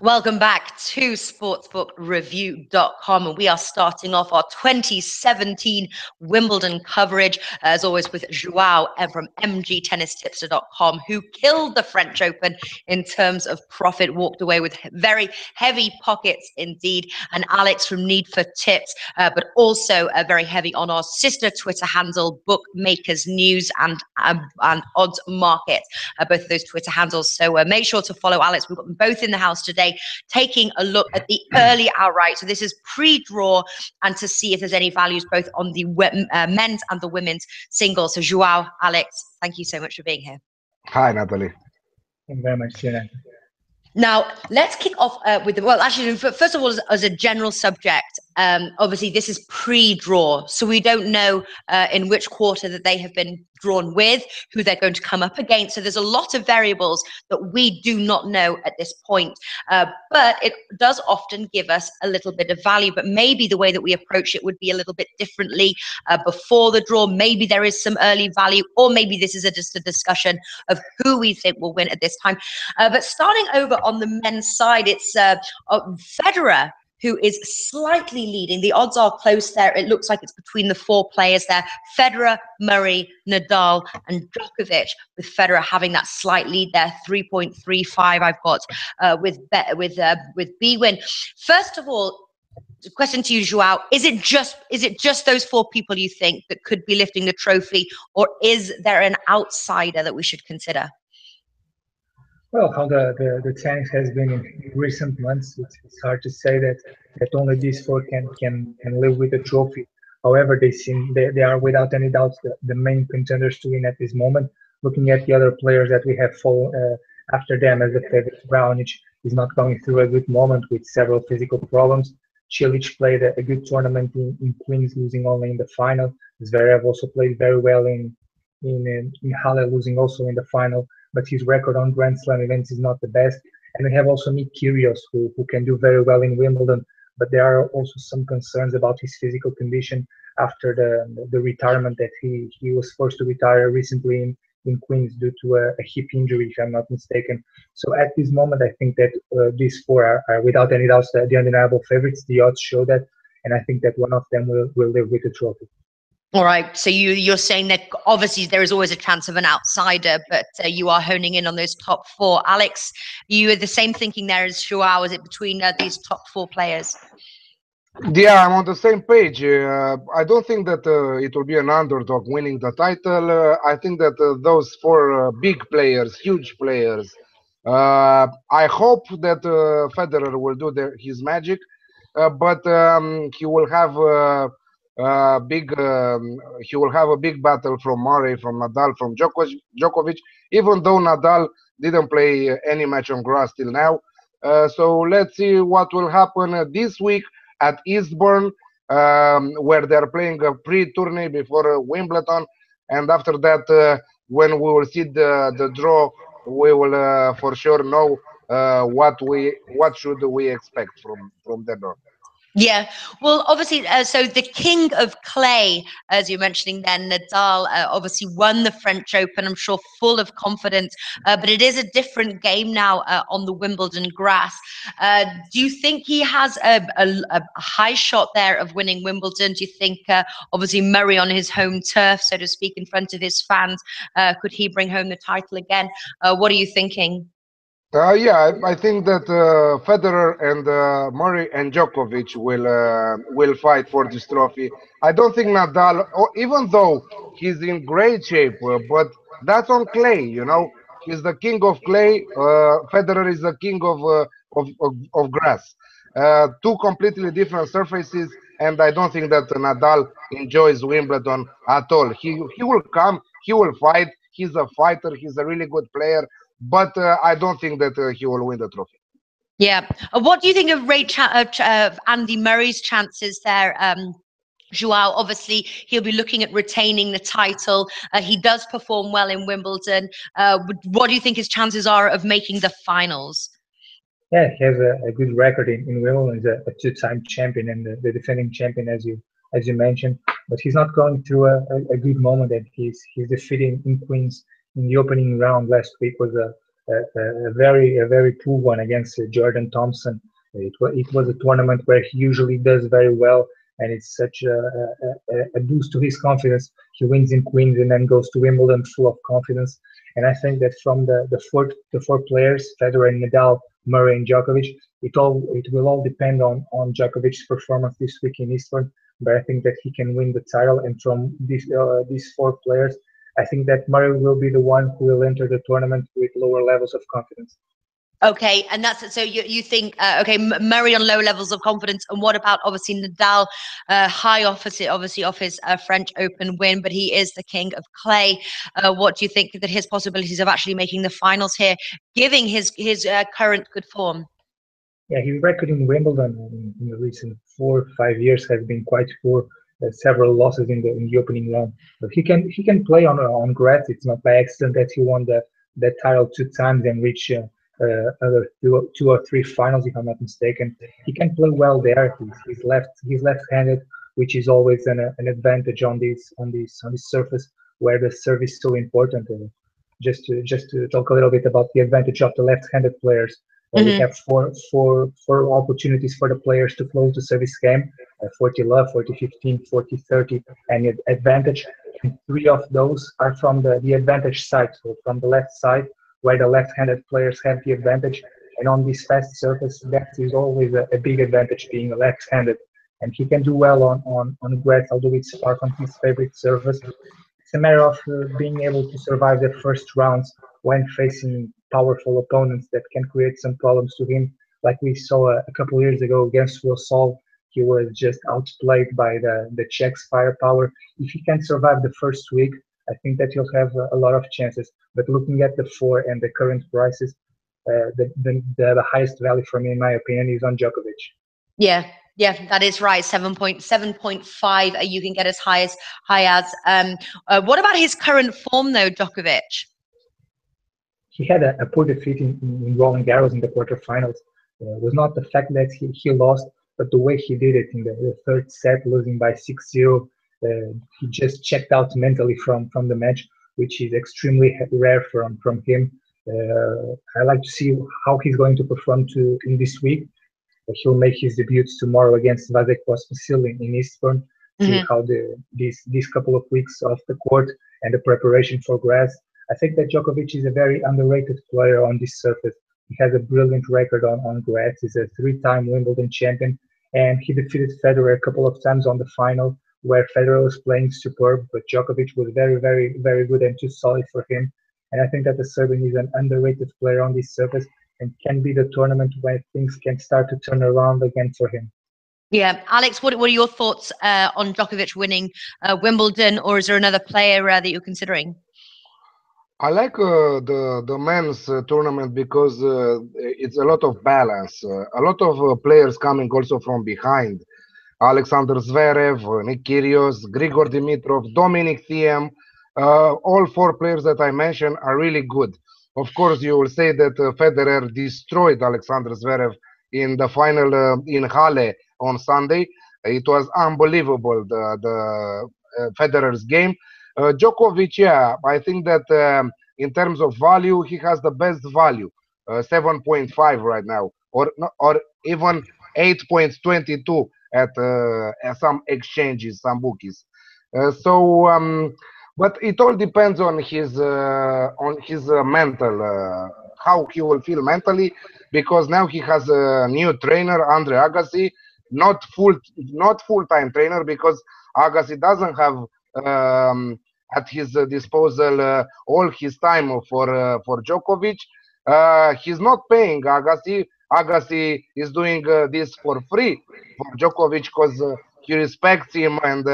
Welcome back to sportsbookreview.com, and we are starting off our 2017 Wimbledon coverage, as always, with Joao from mgtennistipster.com, who killed the French Open in terms of profit, walked away with very heavy pockets indeed, and Alex from Need for Tips, but also very heavy on our sister Twitter handle, Bookmakers News and Odds Market, both of those Twitter handles. So make sure to follow Alex. We've got them both in the house today, taking a look at the early outright. So this is pre-draw, and to see if there's any values both on the men's and the women's singles. So Joao, Alex, thank you so much for being here. Hi, Natalie. Thank you very much, Tina. Now, let's kick off with well, actually, first of all, as a general subject, obviously this is pre-draw, so we don't know in which quarter that they have been drawn with, who they're going to come up against. So there's a lot of variables that we do not know at this point, but it does often give us a little bit of value. But maybe the way that we approach it would be a little bit differently before the draw. Maybe there is some early value, or maybe this is just a discussion of who we think will win at this time. But starting over on the men's side, it's Federer who is slightly leading. The odds are close there. It looks like it's between the four players there: Federer, Murray, Nadal, and Djokovic, with Federer having that slight lead there, 3.35 I've got with Bwin. First of all, question to you, Joao: is it just those four people you think that could be lifting the trophy, or is there an outsider that we should consider? Well, how the tennis has been in recent months, it's hard to say that only these four can live with the trophy. However, they are without any doubt the main contenders to win at this moment. Looking at the other players that we have followed after them, as the favorite, Raonic is not going through a good moment with several physical problems. Cilic played a good tournament in Queens, losing only in the final. Zverev also played very well in Halle, losing also in the final, but his record on Grand Slam events is not the best. And we have also Nick Kyrgios, who can do very well in Wimbledon, but there are also some concerns about his physical condition after the retirement that he was forced to retire recently in Queens due to a hip injury, if I'm not mistaken. So at this moment, I think that these four are without any doubt the undeniable favorites. The odds show that, and I think that one of them will live with the trophy. All right, so you're saying that obviously there is always a chance of an outsider, but you are honing in on those top four. Alex, you are the same thinking there as Joao? Is it between these top four players? Yeah, I'm on the same page. I don't think that it will be an underdog winning the title. I think that those four big players, huge players, I hope that Federer will do his magic, but he will have he will have a big battle from Murray, from Nadal, from Djokovic, even though Nadal didn't play any match on grass till now. So let's see what will happen this week at Eastbourne, where they're playing a pre-tourney before Wimbledon, and after that, when we will see the draw, we will for sure know what should we expect from the draw. Yeah, well, obviously, so the king of clay, as you're mentioning then, Nadal, obviously won the French Open, I'm sure full of confidence, but it is a different game now on the Wimbledon grass. Do you think he has a high shot there of winning Wimbledon? Do you think, obviously, Murray on his home turf, so to speak, in front of his fans, could he bring home the title again? What are you thinking? Yeah, I think that Federer and Murray and Djokovic will fight for this trophy. I don't think Nadal, even though he's in great shape, but that's on clay. You know, he's the king of clay. Federer is the king of grass. Two completely different surfaces, and I don't think that Nadal enjoys Wimbledon at all. He will come, he will fight. He's a fighter. He's a really good player. But I don't think that he will win the trophy. Yeah. What do you think of Andy Murray's chances there? Joao, obviously, he'll be looking at retaining the title. He does perform well in Wimbledon. What do you think his chances are of making the finals? Yeah, he has a good record in Wimbledon. He's a two-time champion and the defending champion, as you mentioned. But he's not going through a good moment, and he's defeating in Queens in the opening round last week was a very poor one against Jordan Thompson. It was a tournament where he usually does very well, and it's such a boost to his confidence. He wins in Queens and then goes to Wimbledon full of confidence. And I think that from the four players, Federer, Nadal, Murray, and Djokovic, it will all depend on Djokovic's performance this week in Eastbourne. But I think that he can win the title. And from these four players, I think that Murray will be the one who will enter the tournament with lower levels of confidence. Okay, and that's so you think okay, Murray on low levels of confidence, and what about obviously Nadal, high off obviously off his French Open win, but he is the king of clay. What do you think that his possibilities of actually making the finals here, giving his current good form? Yeah, his record in Wimbledon in the recent 4 or 5 years has been quite poor. Several losses in the opening round, but he can play on grass. It's not by accident that he won that title 2 times and reached other two or three finals, if I'm not mistaken. He can play well there. He's left-handed, which is always an advantage on this surface where the serve is so important. Just to talk a little bit about the advantage of the left-handed players. We have four opportunities for the players to close the service game: 40 love, 40-15, 40-30, and advantage. And 3 of those are from the advantage side, so from the left side, where the left-handed players have the advantage. And on this fast surface, that is always a big advantage, being a left-handed. And he can do well on grass, although it's far from his favorite surface. It's a matter of being able to survive the first rounds when facing powerful opponents that can create some problems to him. Like we saw a couple of years ago against Will, he was just outplayed by the Czech's firepower. If he can survive the first week, I think that he'll have a lot of chances. But looking at the 4 and the current prices, the highest value for me, in my opinion, is on Djokovic. Yeah, that is right. 7.5. You can get as high as. What about his current form, though, Djokovic? He had a poor defeat in Roland Garros in the quarterfinals. It was not the fact that he lost, but the way he did it in the third set, losing by 6-0. He just checked out mentally from the match, which is extremely rare from him. I like to see how he's going to perform in this week. He'll make his debuts tomorrow against Vasek Pospisil in Eastbourne. See how these couple of weeks off the court and the preparation for grass. I think that Djokovic is a very underrated player on this surface. He has a brilliant record on grass. He's a 3-time Wimbledon champion, and he defeated Federer a couple of times on the final, where Federer was playing superb, but Djokovic was very, very, very good and too solid for him. And I think that the Serbian is an underrated player on this surface and can be the tournament where things can start to turn around again for him. Yeah, Alex, what are your thoughts on Djokovic winning Wimbledon, or is there another player that you're considering? I like the men's tournament because it's a lot of balance. A lot of players coming also from behind. Alexander Zverev, Nick Kyrgios, Grigor Dimitrov, Dominic Thiem. All 4 players that I mentioned are really good. Of course, you will say that Federer destroyed Alexander Zverev in the final in Halle on Sunday. It was unbelievable, the Federer's game. Djokovic, yeah, I think that in terms of value, he has the best value, 7.5 right now, or even 8.22 at some exchanges, some bookies. But it all depends on his mental, how he will feel mentally, because now he has a new trainer, Andre Agassi, not full-time trainer, because Agassi doesn't have at his disposal all his time for Djokovic. He's not paying Agassi. Agassi is doing this for free for Djokovic because he respects him and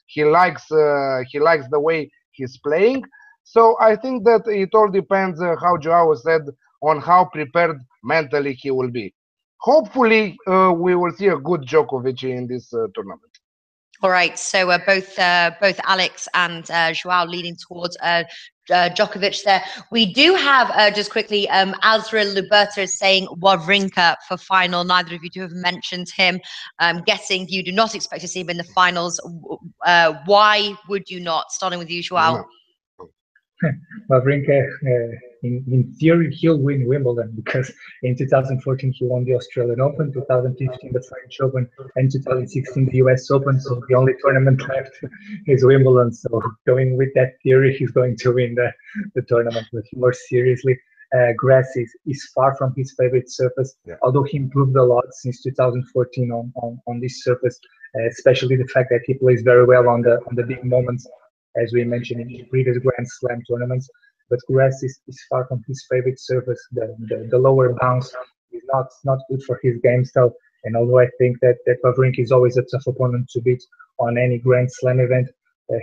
he likes the way he's playing. So I think that it all depends, how Joao said, on how prepared mentally he will be. Hopefully, we will see a good Djokovic in this tournament. All right, so both Alex and Joao leaning towards Djokovic there. We do have, just quickly, Azrael Luberta is saying Wawrinka for final. Neither of you two have mentioned him. I'm guessing you do not expect to see him in the finals. Why would you not? Starting with you, Joao. Wawrinka in theory he'll win Wimbledon, because in 2014 he won the Australian Open, 2015 the French Open, and 2016 the US Open. So the only tournament left is Wimbledon. So going with that theory, he's going to win the tournament. But more seriously, grass is far from his favorite surface, although he improved a lot since 2014 on this surface, especially the fact that he plays very well on the big moments, as we mentioned in previous Grand Slam tournaments. But grass is far from his favorite surface. The lower bounce is not good for his game style. And although I think that Wawrinka is always a tough opponent to beat on any Grand Slam event,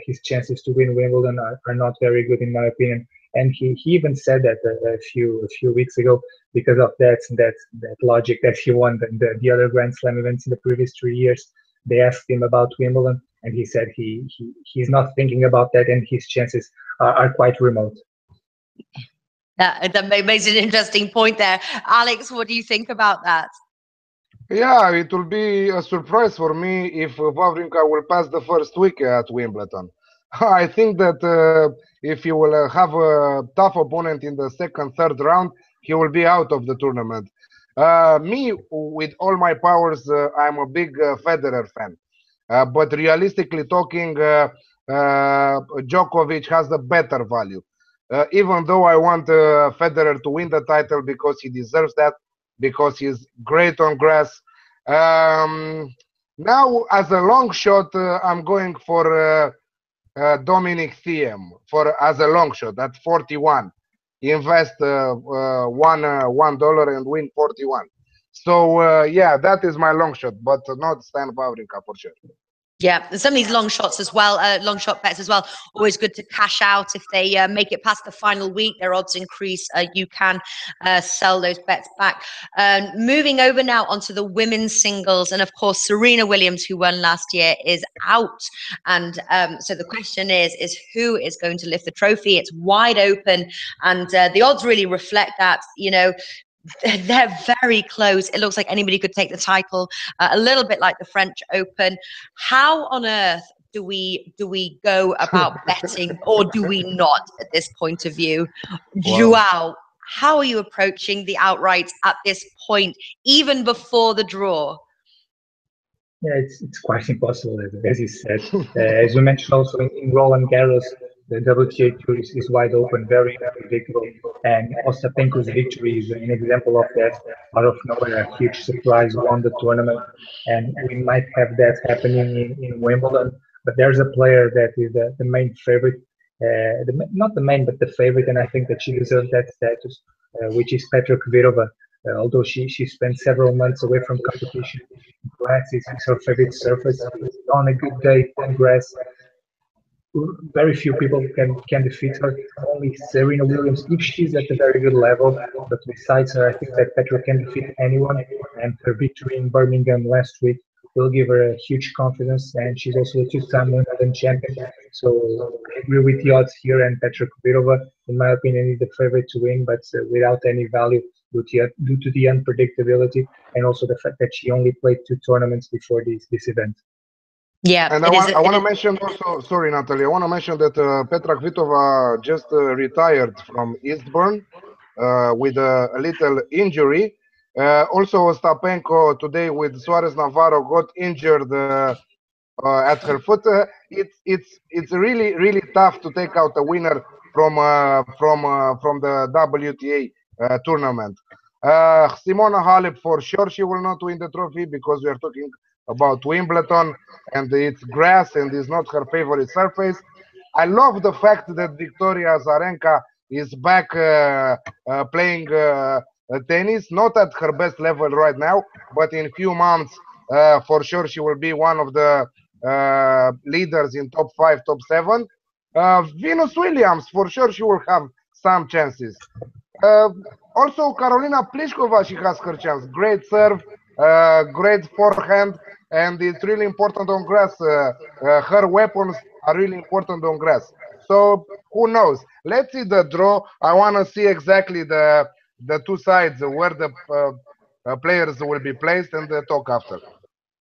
his chances to win Wimbledon are not very good in my opinion. And he even said that a few weeks ago, because of that logic that he won the other Grand Slam events in the previous 3 years. They asked him about Wimbledon, and he said he's not thinking about that, and his chances are quite remote. That makes an interesting point there. Alex, what do you think about that? Yeah, it will be a surprise for me if Wawrinka will pass the first week at Wimbledon. I think that if he will have a tough opponent in the second, third round, he will be out of the tournament. Me, with all my powers, I'm a big Federer fan. But realistically talking, Djokovic has a better value. Even though I want Federer to win the title because he deserves that, because he's great on grass. Now, as a long shot, I'm going for Dominic Thiem as a long shot at 41. Invest $1 and win 41. So yeah, that is my long shot, but not Stan Wawrinka for sure. Yeah, and some of these long shots as well, long shot bets as well. Always good to cash out if they make it past the final week. Their odds increase. You can sell those bets back. Moving over now onto the women's singles, and of course Serena Williams, who won last year, is out. And so the question is who is going to lift the trophy? It's wide open, and the odds really reflect that. You know, they're very close. It looks like anybody could take the title, a little bit like the French Open. How on earth do we go about betting, or do we not at this point of view? Joao, how are you approaching the outrights at this point, even before the draw? Yeah, it's quite impossible, as you said. As we mentioned also in Roland Garros, the WTA tour is wide open, very unpredictable. And Ostapenko's victory is an example of that. Out of nowhere, a huge surprise won the tournament. And we might have that happening in Wimbledon. But there's a player that is the main favorite, not the main, but the favorite. And I think that she deserves that status, which is Petra Kvitova. Although she spent several months away from competition, grass is her favorite surface. On a good day on grass, very few people can defeat her. Only Serena Williams, if she's at a very good level. But besides her, I think that Petra can defeat anyone. And her victory in Birmingham last week will give her a huge confidence. And she's also a two-time Wimbledon champion. So I agree with the odds here. And Petra Kvitova, in my opinion, is the favorite to win, but without any value due to the unpredictability and also the fact that she only played 2 tournaments before this event. Yeah, and I want to mention also, sorry Natalie, I want to mention that Petra Kvitova just retired from Eastbourne with a little injury. Also Ostapenko today with Suarez Navarro got injured at her foot. It's really tough to take out a winner from the WTA tournament. Simona Halep, for sure she will not win the trophy because we are talking about Wimbledon and it's grass and is not her favorite surface. I love the fact that Victoria Azarenka is back playing tennis, not at her best level right now, but in few months for sure she will be one of the leaders in top 5, top 7. Venus Williams, for sure she will have some chances. Also, Karolina Pliskova, she has her chance. Great serve, great forehand, and it's really important on grass. Her weapons are really important on grass. So who knows? Let's see the draw. I want to see exactly the 2 sides where the players will be placed and talk after.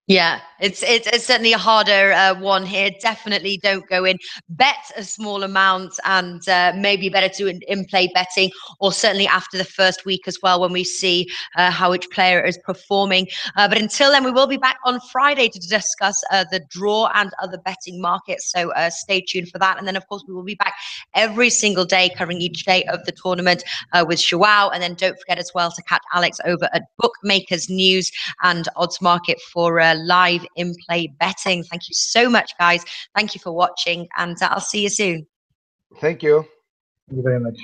Yeah, it's certainly a harder one here. Definitely don't go in. Bet a small amount, and maybe better to in-play betting, or certainly after the first week as well, when we see how each player is performing. But until then, we will be back on Friday to discuss the draw and other betting markets. So stay tuned for that. And then, of course, we will be back every single day covering each day of the tournament with Joao. And then don't forget as well to catch Alex over at Bookmakers News and Odds Market for live in-play betting. Thank you so much, guys. Thank you for watching, and I'll see you soon. Thank you. Thank you very much.